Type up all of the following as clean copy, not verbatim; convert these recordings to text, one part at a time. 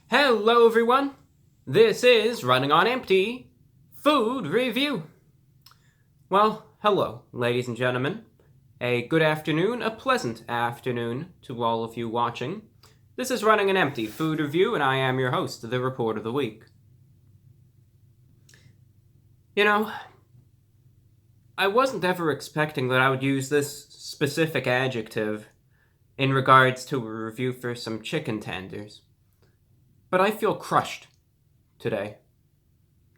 Hello everyone, this is Running on Empty Food Review. Well, hello ladies and gentlemen. A good afternoon, a pleasant afternoon to all of you watching. This is Running on Empty Food Review and I am your host, the Report of the Week. You know, I wasn't ever expecting that I would use this specific adjective in regards to a review for some chicken tenders. But I feel crushed today.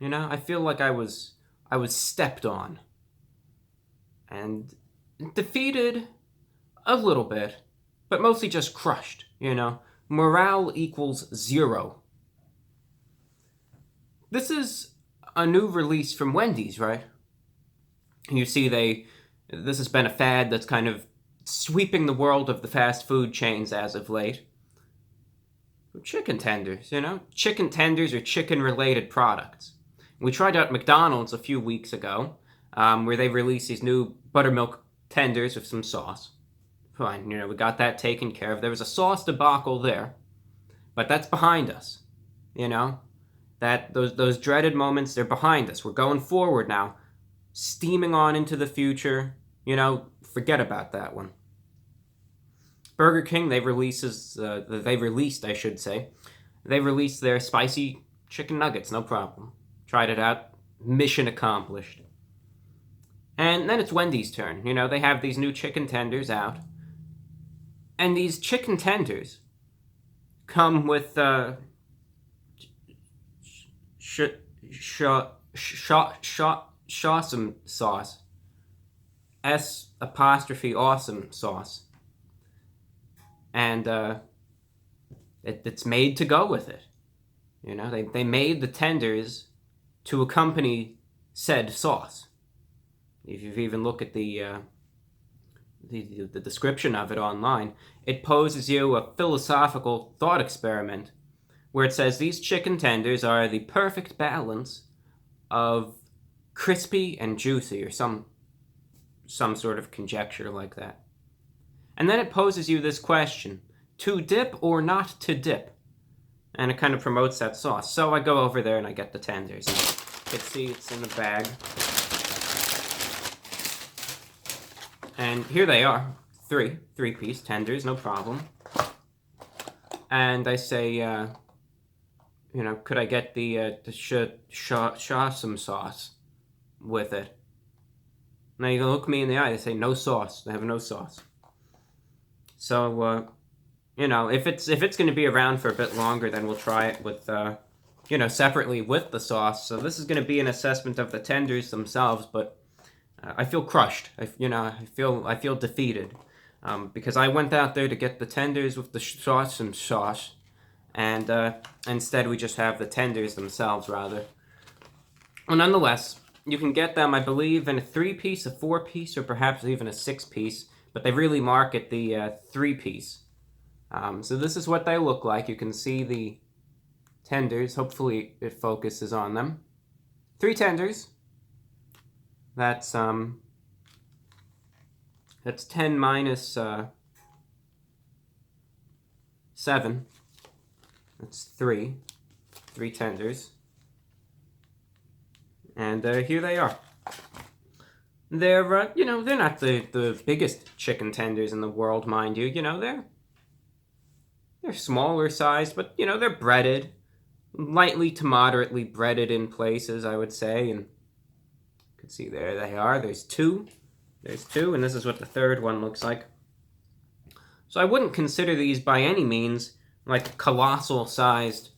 You know, I feel like I was stepped on. And defeated a little bit, but mostly just crushed, you know. Morale equals 0. This is a new release from Wendy's, right? You see this has been a fad that's kind of sweeping the world of the fast food chains as of late. Chicken tenders, you know? Chicken tenders are chicken-related products. We tried out McDonald's a few weeks ago, where they released these new buttermilk tenders with some sauce. Fine, you know, we got that taken care of. There was a sauce debacle there, but that's behind us, you know? Those dreaded moments, they're behind us. We're going forward now, steaming on into the future. You know, forget about that one. Burger King, they released their spicy chicken nuggets, no problem. Tried it out, mission accomplished. And then it's Wendy's turn. You know, they have these new chicken tenders out. And these chicken tenders come with shawsome sauce. S''awesome sauce. And it's made to go with it. You know, they made the tenders to accompany said sauce. If you even look at the description of it online, it poses you a philosophical thought experiment where it says these chicken tenders are the perfect balance of crispy and juicy, or some sort of conjecture like that. And then it poses you this question: to dip or not to dip? And it kind of promotes that sauce. So I go over there and I get the tenders. And you can see it's in the bag. And here they are. Three-piece tenders, no problem. And I say, you know, could I get the shawsome sauce with it? Now you can look me in the eye. They say no sauce. They have no sauce. So, you know, if it's going to be around for a bit longer, then we'll try it with, you know, separately with the sauce. So this is going to be an assessment of the tenders themselves, but I feel crushed. I feel defeated, because I went out there to get the tenders with the sauce, and instead we just have the tenders themselves, rather. Well, nonetheless, you can get them, I believe, in a 3-piece, a 4-piece, or perhaps even a 6-piece. But they really market the 3-piece. So this is what they look like. You can see the tenders. Hopefully it focuses on them. 3 tenders. That's 10 minus 7. That's 3. 3 tenders. And here they are. They're, you know, they're not the biggest chicken tenders in the world, mind you. You know, they're smaller sized, but, you know, they're breaded. Lightly to moderately breaded in places, I would say. And you can see there they are. There's 2. There's 2, and this is what the third one looks like. So I wouldn't consider these by any means like colossal sized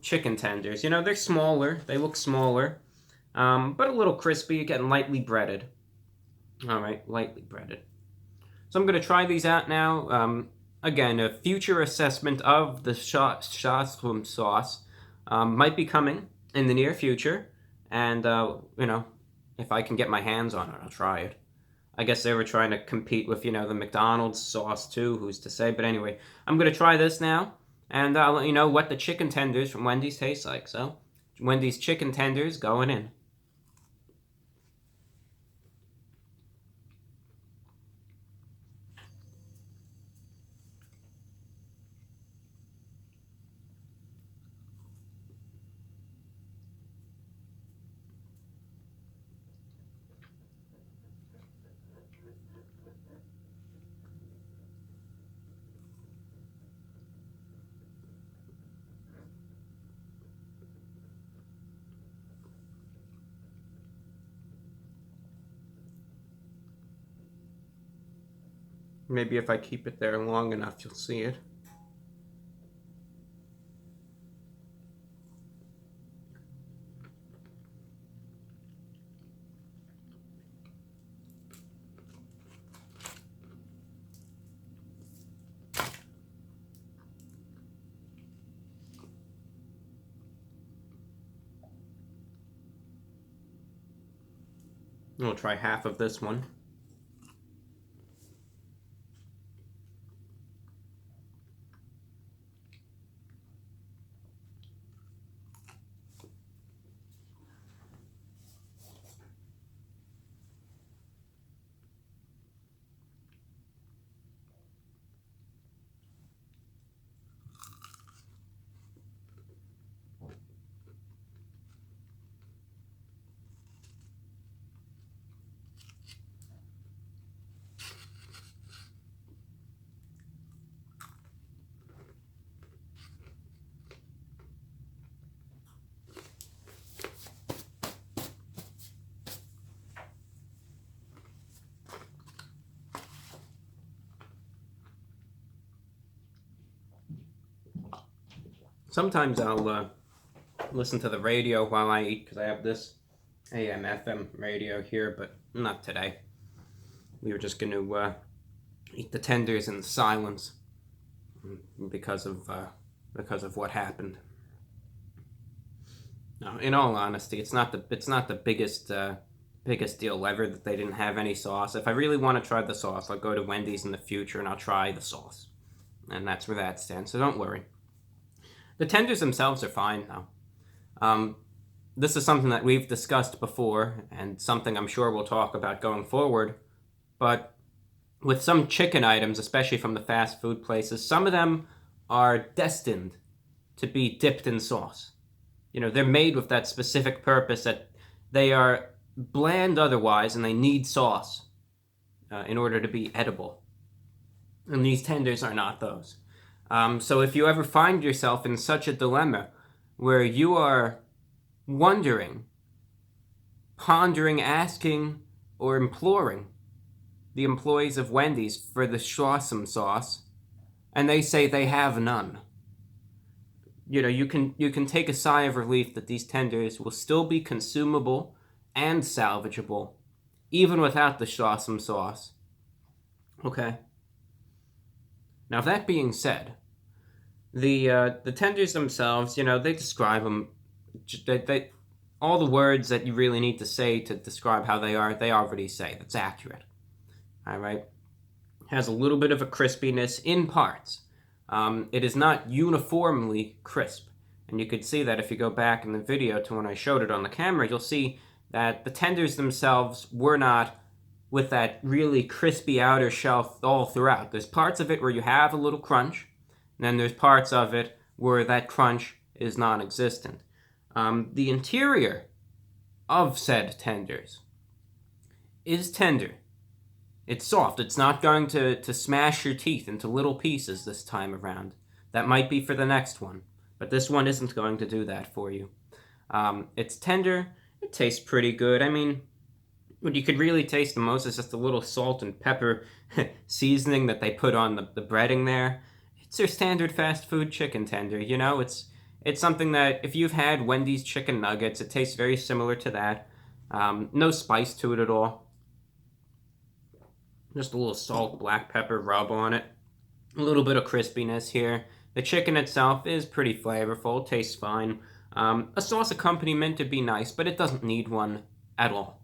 chicken tenders. You know, they're smaller. They look smaller. But a little crispy, getting lightly breaded. Alright, lightly breaded. So I'm going to try these out now. Again, a future assessment of the shawsome sauce might be coming in the near future. And, you know, if I can get my hands on it, I'll try it. I guess they were trying to compete with, you know, the McDonald's sauce too, who's to say. But anyway, I'm going to try this now. And I'll let you know what the chicken tenders from Wendy's taste like. So, Wendy's chicken tenders going in. Maybe if I keep it there long enough, you'll see it. We'll try half of this one. Sometimes I'll listen to the radio while I eat because I have this AM FM radio here, but not today. We were just going to eat the tenders in silence because of what happened. No, in all honesty, it's not the biggest deal ever that they didn't have any sauce. If I really want to try the sauce, I'll go to Wendy's in the future and I'll try the sauce, and that's where that stands. So don't worry. The tenders themselves are fine now. This is something that we've discussed before and something I'm sure we'll talk about going forward. But with some chicken items, especially from the fast food places, some of them are destined to be dipped in sauce. You know, they're made with that specific purpose that they are bland otherwise and they need sauce in order to be edible. And these tenders are not those. So if you ever find yourself in such a dilemma where you are wondering, pondering, asking, or imploring the employees of Wendy's for the Schlossum sauce, and they say they have none, you know, you can take a sigh of relief that these tenders will still be consumable and salvageable, even without the Schlossum sauce. Okay? Now, that being said, the tenders themselves, you know, they describe them. They all the words that you really need to say to describe how they are, they already say. That's accurate. All right. Has a little bit of a crispiness in parts. It is not uniformly crisp, and you could see that if you go back in the video to when I showed it on the camera. You'll see that the tenders themselves were not with that really crispy outer shell all throughout. There's parts of it where you have a little crunch, and then there's parts of it where that crunch is non-existent. The interior of said tenders is tender. It's soft. It's not going to smash your teeth into little pieces this time around. That might be for the next one, but this one isn't going to do that for you. It's tender. It tastes pretty good. I mean, what you could really taste the most is just a little salt and pepper seasoning that they put on the breading there. It's their standard fast food chicken tender, you know? It's something that if you've had Wendy's chicken nuggets, it tastes very similar to that. No spice to it at all. Just a little salt, black pepper rub on it. A little bit of crispiness here. The chicken itself is pretty flavorful, tastes fine. A sauce accompaniment would be nice, but it doesn't need one at all.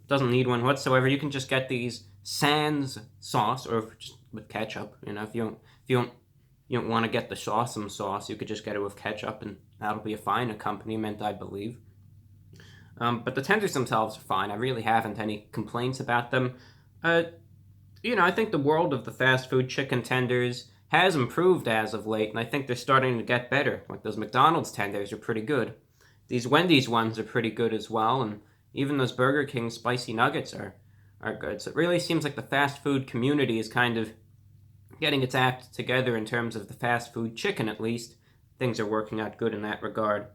Doesn't need one whatsoever. You can just get these sans sauce, or just with ketchup. You know, if you don't want to get the Schlossum sauce, you could just get it with ketchup, and that'll be a fine accompaniment, I believe. But the tenders themselves are fine. I really haven't any complaints about them. You know, I think the world of the fast food chicken tenders has improved as of late, and I think they're starting to get better. Like those McDonald's tenders are pretty good. These Wendy's ones are pretty good as well, and even those Burger King spicy nuggets are good. So it really seems like the fast food community is kind of getting its act together in terms of the fast food chicken, at least. Things are working out good in that regard.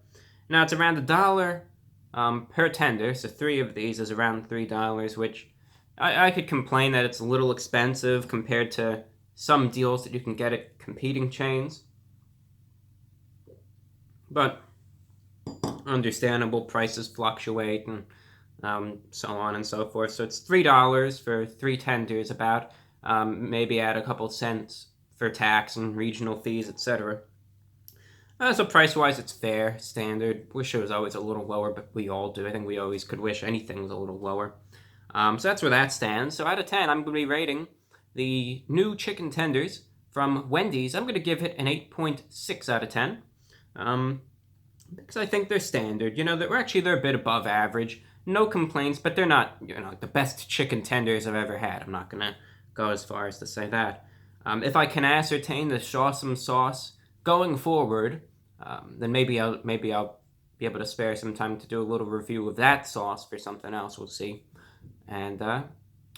Now, it's around $1 per tender, so 3 of these is around $3, which I could complain that it's a little expensive compared to some deals that you can get at competing chains. But understandable, prices fluctuate and so on and so forth. So it's $3 for 3 tenders about. Maybe add a couple cents for tax and regional fees, etc. So price-wise, it's fair, standard. Wish it was always a little lower, but we all do. I think we always could wish anything was a little lower. So that's where that stands. So out of 10, I'm going to be rating the new chicken tenders from Wendy's. I'm going to give it an 8.6 out of 10. Because I think they're standard. They're a bit above average. No complaints, but they're not, the best chicken tenders I've ever had. I'm not going to go as far as to say that. If I can ascertain the Shawsome sauce going forward, then maybe I'll be able to spare some time to do a little review of that sauce for something else. We'll see. And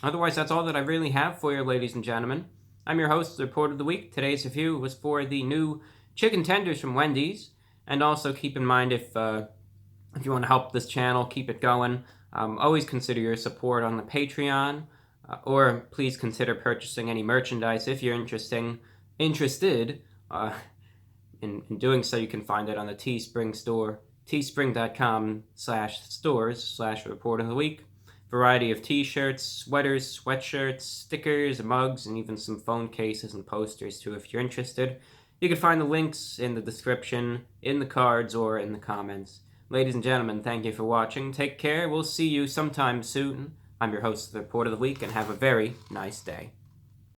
otherwise, that's all that I really have for you, ladies and gentlemen. I'm your host, the Report of the Week. Today's review was for the new chicken tenders from Wendy's. And also keep in mind, if you want to help this channel keep it going, always consider your support on the Patreon, or please consider purchasing any merchandise if you're interested. In doing so, you can find it on the Teespring store, teespring.com/stores/Report of the Week. Variety of t-shirts, sweaters, sweatshirts, stickers, mugs, and even some phone cases and posters too if you're interested. You can find the links in the description, in the cards, or in the comments. Ladies and gentlemen, thank you for watching. Take care. We'll see you sometime soon. I'm your host of the Report of the Week, and have a very nice day.